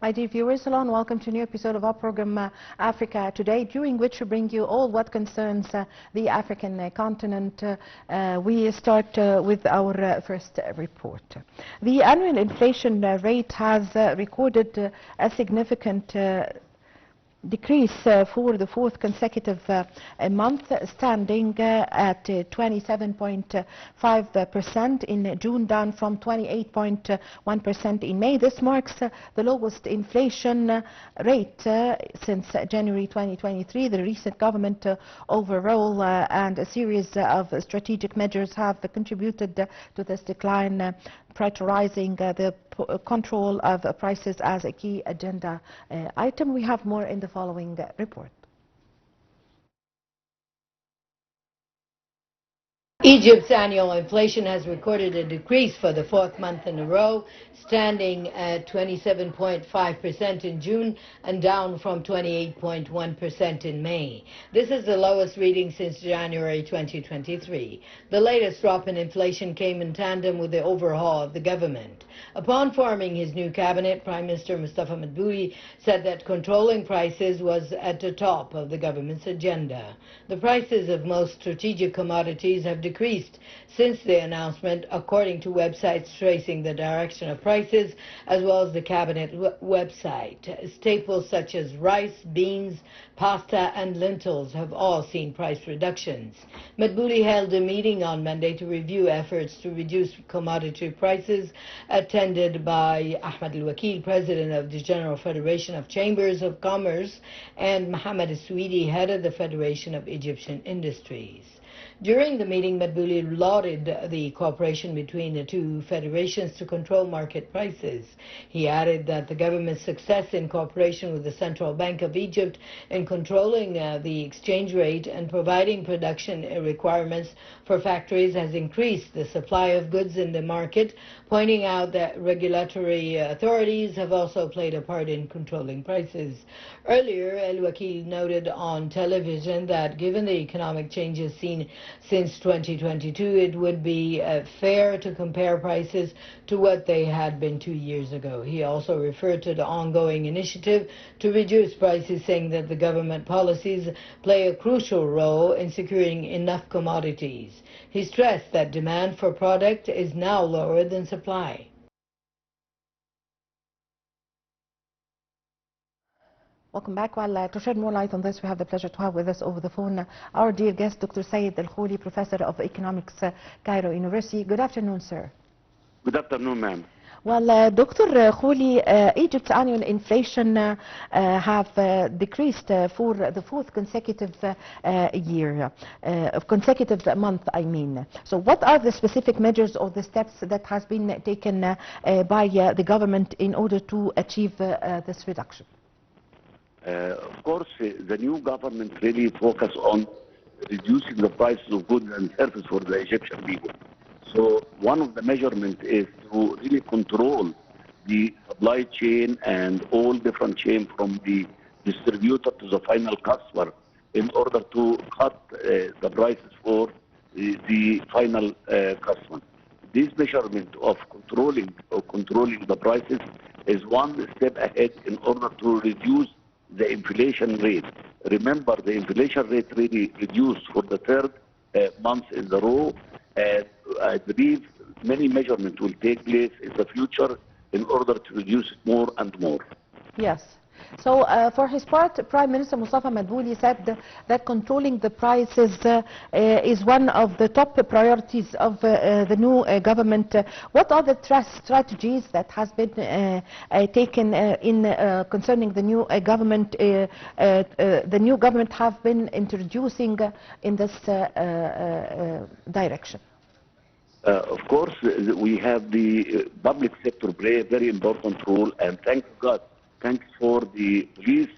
My dear viewers, hello and welcome to a new episode of our program Africa Today, during which we bring you all what concerns the African continent. We start with our first report. The annual inflation rate has recorded a significant decrease for the fourth consecutive month, standing at 27.5% in June, down from 28.1% in May. This marks the lowest inflation rate since January 2023. The recent government overhaul and a series of strategic measures have contributed to this decline, prioritizing the control of prices as a key agenda item. We have more in the following report. Egypt's annual inflation has recorded a decrease for the fourth month in a row, standing at 27.5% in June and down from 28.1% in May. This is the lowest reading since January 2023. The latest drop in inflation came in tandem with the overhaul of the government. Upon forming his new cabinet, Prime Minister Mustafa Madbouly said that controlling prices was at the top of the government's agenda. The prices of most strategic commodities have decreased since the announcement, according to websites tracing the direction of prices, as well as the cabinet website. Staples such as rice, beans, pasta and lentils have all seen price reductions. Madbouly held a meeting on Monday to review efforts to reduce commodity prices, attended by Ahmed Al-Wakil, president of the General Federation of Chambers of Commerce, and Mohamed Al-Swidi, head of the Federation of Egyptian Industries. During the meeting, Madbouly lauded the cooperation between the two federations to control market prices. He added that the government's success in cooperation with the Central Bank of Egypt in controlling the exchange rate and providing production requirements for factories has increased the supply of goods in the market, pointing out that regulatory authorities have also played a part in controlling prices. Earlier, Al-Wakil noted on television that given the economic changes seen since 2022, it would be fair to compare prices to what they had been 2 years ago. He also referred to the ongoing initiative to reduce prices, saying that the government policies play a crucial role in securing enough commodities. He stressed that demand for product is now lower than supply. Welcome back. While to shed more light on this, we have the pleasure to have with us over the phone our dear guest, Dr. Said Al-Kholy, Professor of Economics, Cairo University. Good afternoon, sir. Good afternoon, ma'am. Well, Dr. Kholy, Egypt's annual inflation have decreased for the fourth consecutive consecutive month, I mean. So what are the specific measures or the steps that has been taken by the government in order to achieve this reduction? Of course, the new government really focused on reducing the prices of goods and services for the Egyptian people. So one of the measurements is to really control the supply chain and all different chain from the distributor to the final customer in order to cut the prices for the final customer. This measurement of controlling the prices is one step ahead in order to reduce the inflation rate. Remember, the inflation rate really reduced for the third month in a row, and I believe many measurements will take place in the future in order to reduce it more and more. Yes. So for his part, Prime Minister Mustafa Madbouly said that controlling the prices is one of the top priorities of the new government. What are the strategies that has been taken in concerning the new government? The new government have been introducing in this direction. Of course, we have the public sector play a very important role, and thank God. Thanks for the police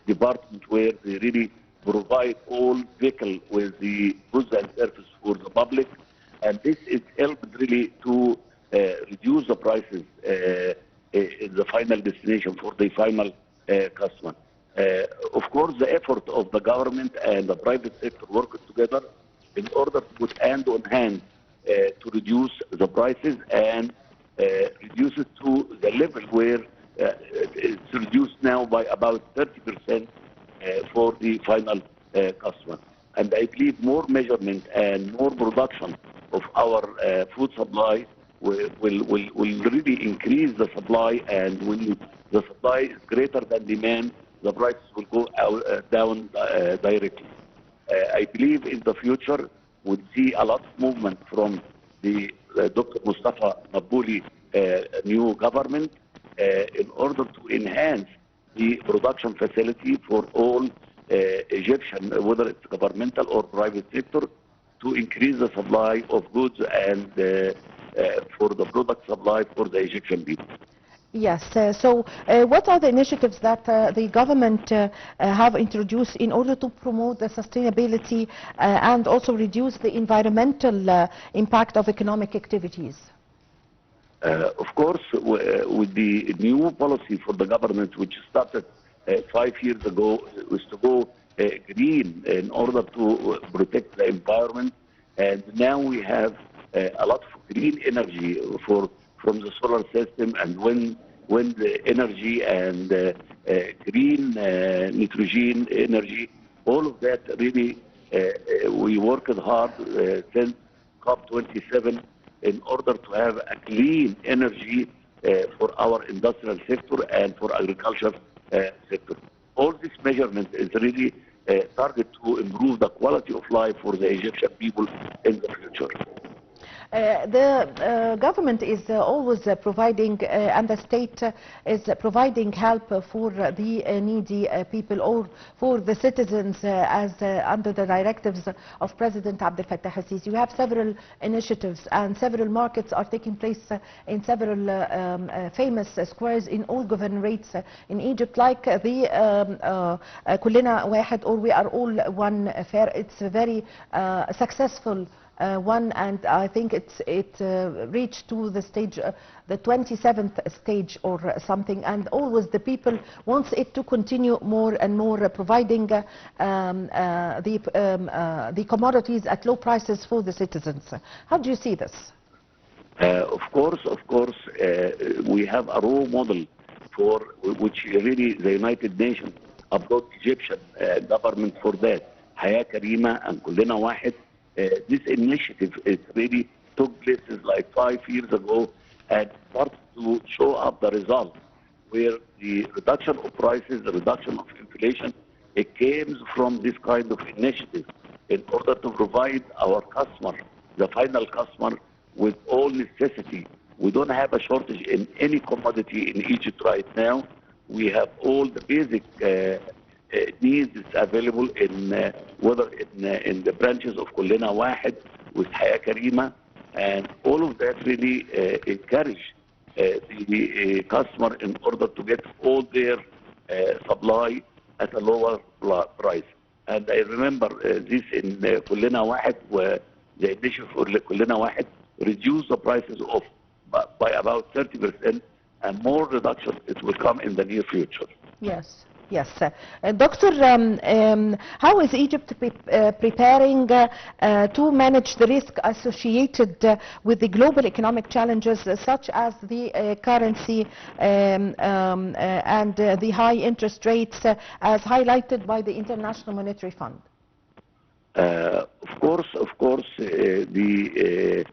department, where they really provide all vehicles with the goods and services for the public, and this is helped really to reduce the prices in the final destination for the final customer. Of course, the effort of the government and the private sector working together in order to put hand on hand to reduce the prices and reduce it to the level where it's reduced now by about 30% for the final customer. And I believe more measurement and more production of our food supply will really increase the supply, and when the supply is greater than demand, the prices will go down directly. I believe in the future we'll see a lot of movement from the Dr. Mustafa Mabuli new government in order to enhance the production facility for all Egyptian, whether it's governmental or private sector, to increase the supply of goods and for the product supply for the Egyptian people. Yes. So what are the initiatives that the government have introduced in order to promote the sustainability and also reduce the environmental impact of economic activities? Of course, with the new policy for the government, which started 5 years ago, was to go green in order to protect the environment. And now we have a lot of green energy from the solar system and wind energy and green nitrogen energy. All of that really, we worked hard since COP27 in order to have a clean energy for our industrial sector and for agriculture sector. All this measurement is really target to improve the quality of life for the Egyptian people in the future. The government is always providing, and the state is providing help for the needy people or for the citizens as under the directives of President Abdel Fattah al-Sisi. You have several initiatives and several markets are taking place in several famous squares in all governorates in Egypt, like the Kholy Wahed, or We Are All One fair. It's a very successful one, and I think it reached to the stage, the 27th stage or something, and always the people wants it to continue more and more, providing the commodities at low prices for the citizens. How do you see this? Of course, we have a role model for which really the United Nations approached Egyptian government for that. Haya Karima and Kholy Wahed. This initiative really took places like 5 years ago and started to show up the results, where the reduction of prices, the reduction of inflation, it came from this kind of initiative in order to provide our customer, the final customer, with all necessity. We don't have a shortage in any commodity in Egypt right now. We have all the basic needs available in whether in the branches of Kholy Wahed with Haya Karima, and all of that really encourage the customer in order to get all their supply at a lower price. And I remember this in Kholy Wahed, where the initiative for Kholy Wahed reduced the prices of by about 30%, and more reduction it will come in the near future. Yes. Yes. Doctor, how is Egypt preparing to manage the risk associated with the global economic challenges such as the currency and the high interest rates as highlighted by the International Monetary Fund? Of course, the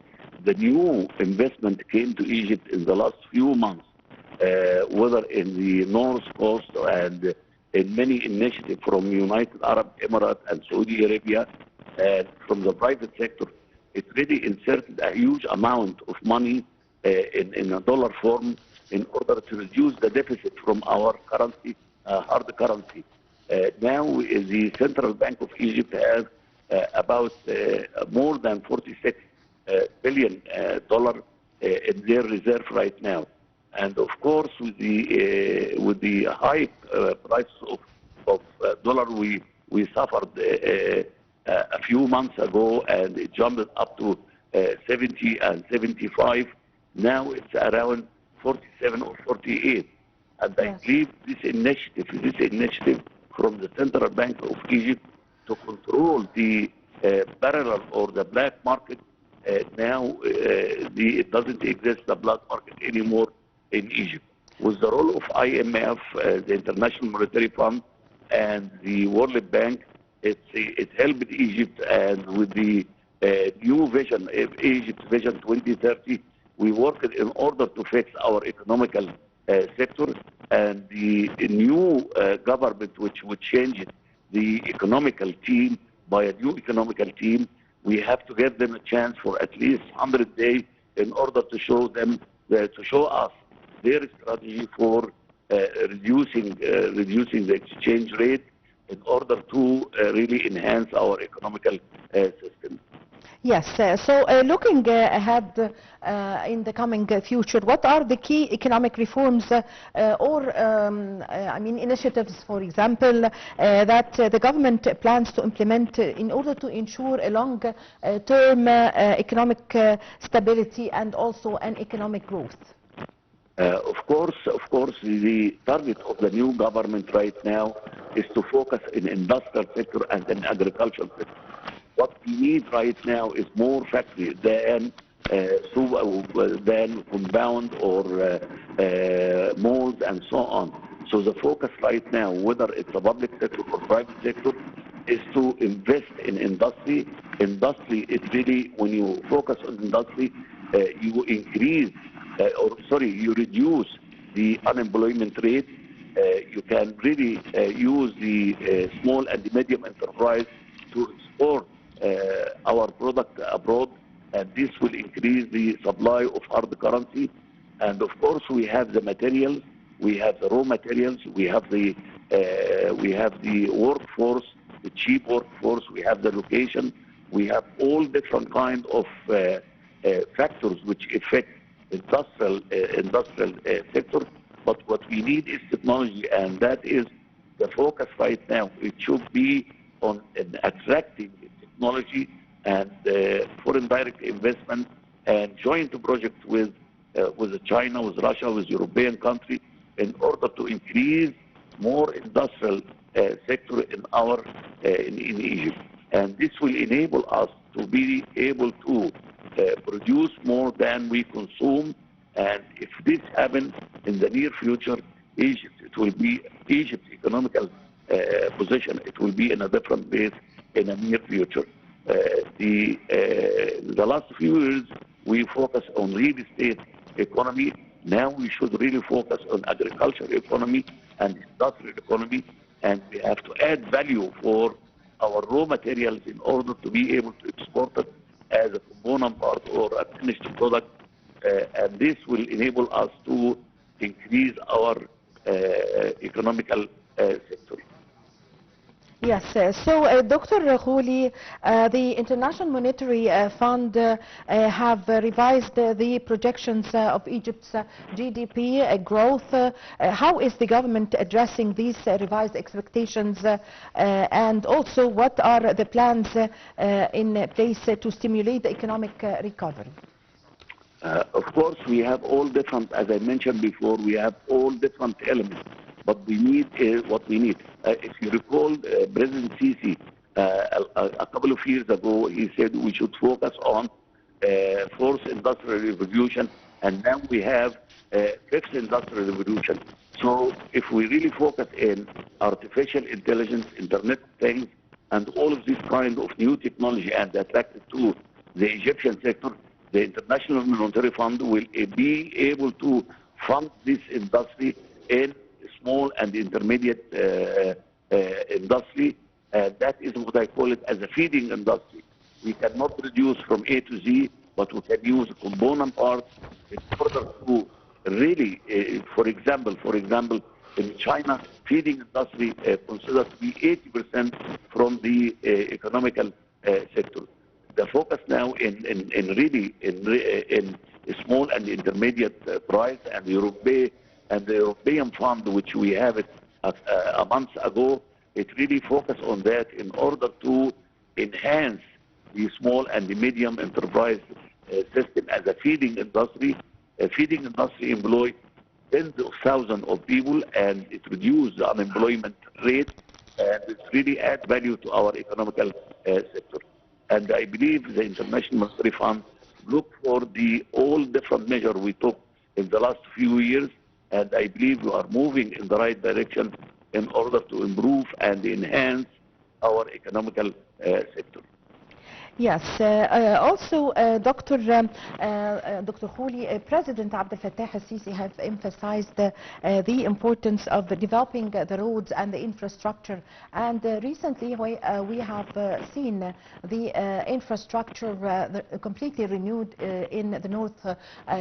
new investment came to Egypt in the last few months, whether in the North Coast and in many initiatives from United Arab Emirates and Saudi Arabia, and from the private sector. It really inserted a huge amount of money in a dollar form in order to reduce the deficit from our currency, hard currency. Now the Central Bank of Egypt has about more than $46 billion in their reserve right now. And of course, with the high price of dollar, we suffered a few months ago, and it jumped up to 70 and 75. Now it's around 47 or 48. And yes. I believe this initiative from the Central Bank of Egypt to control the parallel or the black market. Now it doesn't exist, the black market anymore in Egypt. With the role of IMF, the International Monetary Fund, and the World Bank, it helped Egypt, and with the new vision, Egypt Vision 2030, we worked in order to fix our economical sector, and the new government, which would change the economical team by a new economical team, we have to give them a chance for at least 100 days in order to show them, to show us their strategy for reducing the exchange rate in order to really enhance our economical system. Yes, so looking ahead in the coming future, what are the key economic reforms initiatives, for example, that the government plans to implement in order to ensure a long-term economic stability and also an economic growth? Of course, the target of the new government right now is to focus in industrial sector and in agricultural sector. What we need right now is more factories than compound or malls and so on. So the focus right now, whether it's a public sector or private sector, is to invest in industry. Industry is really, when you focus on industry, you reduce the unemployment rate. You can really use the small and medium enterprise to export our product abroad, and this will increase the supply of hard currency. And of course, we have the materials, we have the raw materials, we have the workforce, the cheap workforce, we have the location, we have all different kind of factors which affect industrial sector. But what we need is technology, and that is the focus right now. It should be on attracting technology and foreign direct investment and joint project with China, with Russia, with European countries, in order to increase more industrial sector in Egypt. And this will enable us to be able to produce more than we consume. And if this happens in the near future, Egypt's economical position, it will be in a different base in the near future. The last few years, we focus on real estate economy. Now we should really focus on agriculture economy and industrial economy, and we have to add value for our raw materials in order to be able to export it as a component part or a finished product, and this will enable us to increase our economical sector. Yes, so Dr. Kholy, the International Monetary Fund have revised the projections of Egypt's GDP growth. How is the government addressing these revised expectations, and also what are the plans in place to stimulate the economic recovery? Of course, we have all different, as I mentioned before, we have all different elements. But we need what we need. If you recall, President Sisi, a couple of years ago, he said we should focus on fourth industrial revolution, and now we have fifth industrial revolution. So if we really focus in artificial intelligence, Internet of Things, and all of this kind of new technology and attract it to the Egyptian sector, the International Monetary Fund will be able to fund this industry in small and intermediate industry. That is what I call it as a feeding industry. We cannot produce from A to Z, but we can use component parts in order to really, for example, in China, feeding industry considered to be 80% from the economical sector. The focus now in small and intermediate price, and the European Fund, which we have it a month ago, it really focused on that in order to enhance the small and the medium enterprise system as a feeding industry. A feeding industry employs tens of thousands of people, and it reduces the unemployment rate, and it really adds value to our economical sector. And I believe the International Monetary Fund look for all different measures we took in the last few years and I believe we are moving in the right direction in order to improve and enhance our economical sector. Yes. Also, Dr. Kholy, President Abdel Fattah al-Sisi has emphasized the importance of developing the roads and the infrastructure. And recently, we have seen the infrastructure completely renewed in the north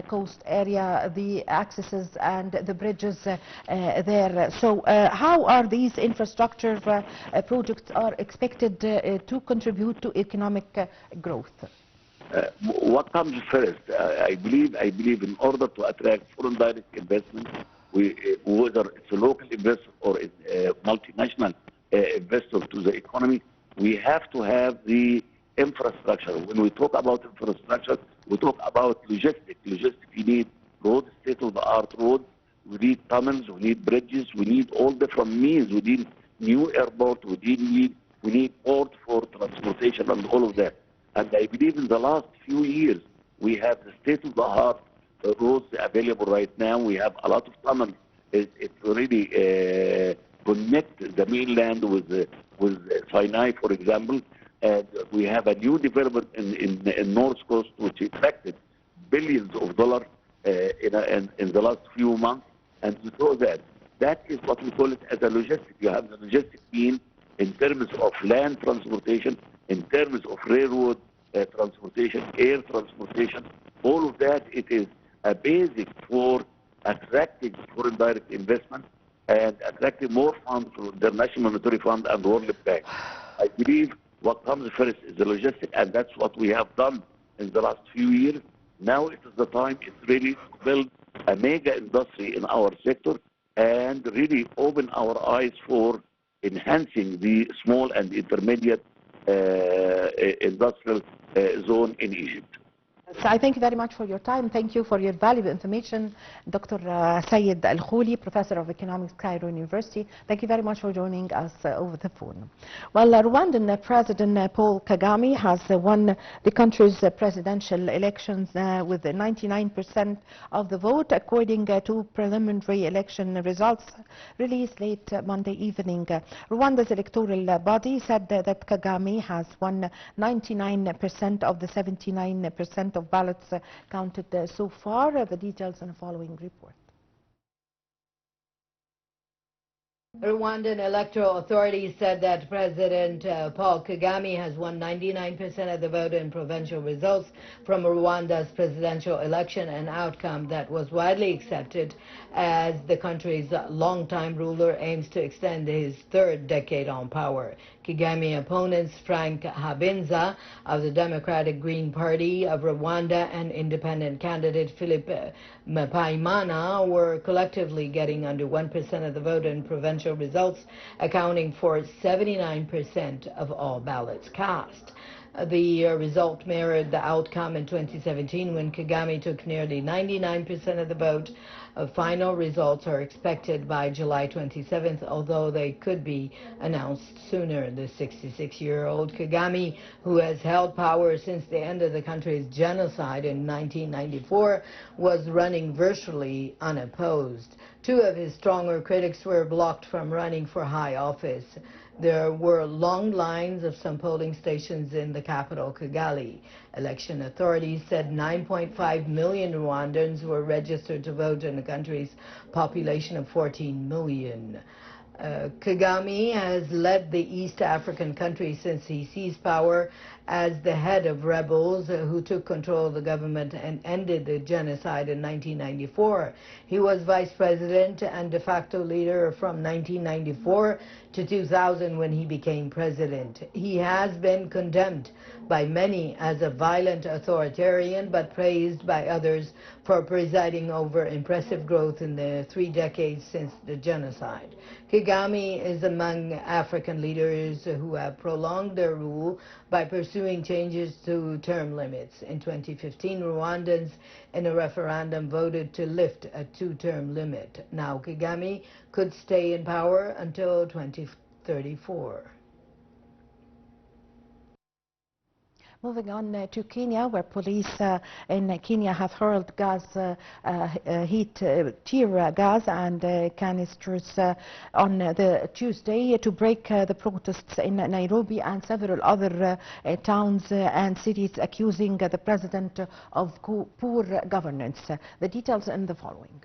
coast area, the accesses and the bridges there. So, how are these infrastructure projects are expected to contribute to economic growth? What comes first? I believe in order to attract foreign direct investment, whether it's a local investor or a multinational investor to the economy, we have to have the infrastructure. When we talk about infrastructure, we talk about logistics. Logistics, we need roads, state-of-the-art roads, we need tunnels, we need bridges, we need all different means. We need new airport, we need port for transportation and all of that. And I believe in the last few years, we have the state-of-the-art roads available right now. We have a lot of tunnels. It really connect the mainland with Sinai, for example. And we have a new development in North Coast, which attracted billions of dollars in the last few months. And we saw that is what we call it as a logistic. You have the logistic mean in terms of land transportation, in terms of railroad transportation, air transportation, all of that, it is a basic for attracting foreign direct investment and attracting more funds from the International Monetary Fund and World Bank. I believe what comes first is the logistics, and that's what we have done in the last few years. Now it is the time, it's really to build a mega industry in our sector and really open our eyes for enhancing the small and intermediate industrial zone in Egypt. So I thank you very much for your time. Thank you for your valuable information, Dr. Sayed Al-Kholy, Professor of Economics, Cairo University. Thank you very much for joining us over the phone. Well, Rwandan President Paul Kagame has won the country's presidential elections with 99% of the vote, according to preliminary election results released late Monday evening. Rwanda's electoral body said that Kagame has won 99% of the 79% of ballots counted so far. The details in the following report. Rwandan electoral authorities said that President Paul Kagame has won 99% of the vote in provincial results from Rwanda's presidential election, an outcome that was widely accepted as the country's longtime ruler aims to extend his third decade on power. Kagame opponents Frank Habineza of the Democratic Green Party of Rwanda and independent candidate Philippe Mpayimana were collectively getting under 1% of the vote in provincial results, accounting for 79% of all ballots cast. The result mirrored the outcome in 2017 when Kagame took nearly 99% of the vote. Final results are expected by July 27th, although they could be announced sooner. The 66-year-old Kagame, who has held power since the end of the country's genocide in 1994, was running virtually unopposed. Two of his stronger critics were blocked from running for high office. There were long lines of some polling stations in the capital, Kigali. Election authorities said 9.5 million Rwandans were registered to vote in the country's population of 14 million. Kagame has led the East African country since he seized power as the head of rebels who took control of the government and ended the genocide in 1994. He was vice president and de facto leader from 1994 to 2000 when he became president. He has been condemned by many as a violent authoritarian, but praised by others for presiding over impressive growth in the 3 decades since the genocide. Kagame is among African leaders who have prolonged their rule by pursuing changes to term limits. In 2015, Rwandans in a referendum voted to lift a 2-term limit. Now Kagame could stay in power until 2034. Moving on to Kenya, where police in Kenya have hurled tear gas and canisters on the Tuesday to break the protests in Nairobi and several other towns and cities, accusing the president of poor governance. The details in the following.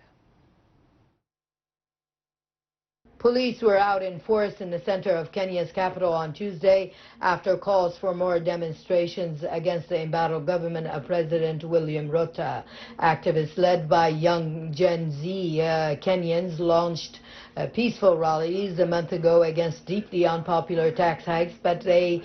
Police were out in force in the center of Kenya's capital on Tuesday after calls for more demonstrations against the embattled government of President William Ruto. Activists led by young Gen Z Kenyans launched peaceful rallies a month ago against deeply unpopular tax hikes, but they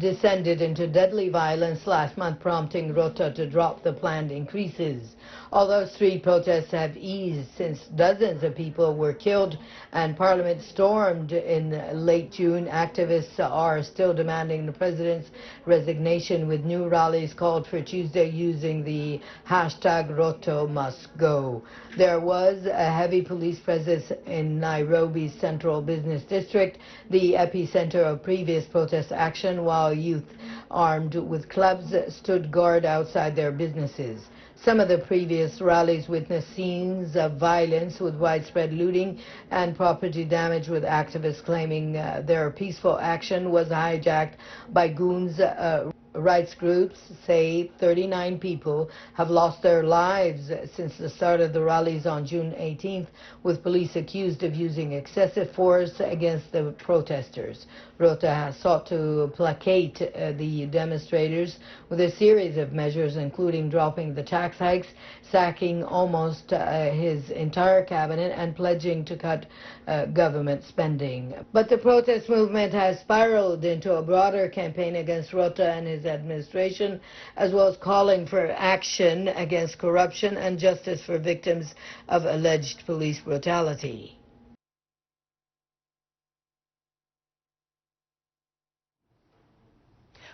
descended into deadly violence last month, prompting Ruto to drop the planned increases. Although street protests have eased since dozens of people were killed and Parliament stormed in late June, activists are still demanding the president's resignation, with new rallies called for Tuesday using the hashtag Ruto must go. There was a heavy police presence in Nairobi's central business district, the epicenter of previous protest action, while youth armed with clubs stood guard outside their businesses. Some of the previous rallies witnessed scenes of violence with widespread looting and property damage, with activists claiming their peaceful action was hijacked by goons. Rights groups say 39 people have lost their lives since the start of the rallies on June 18th, with police accused of using excessive force against the protesters. Ruto has sought to placate the demonstrators with a series of measures, including dropping the tax hikes, sacking almost his entire cabinet, and pledging to cut government spending. But the protest movement has spiraled into a broader campaign against Ruto and his administration, as well as calling for action against corruption and justice for victims of alleged police brutality.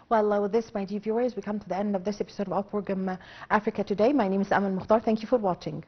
Well, with this, my dear viewers, we come to the end of this episode of our program Africa Today. My name is Amal Mukhtar. Thank you for watching.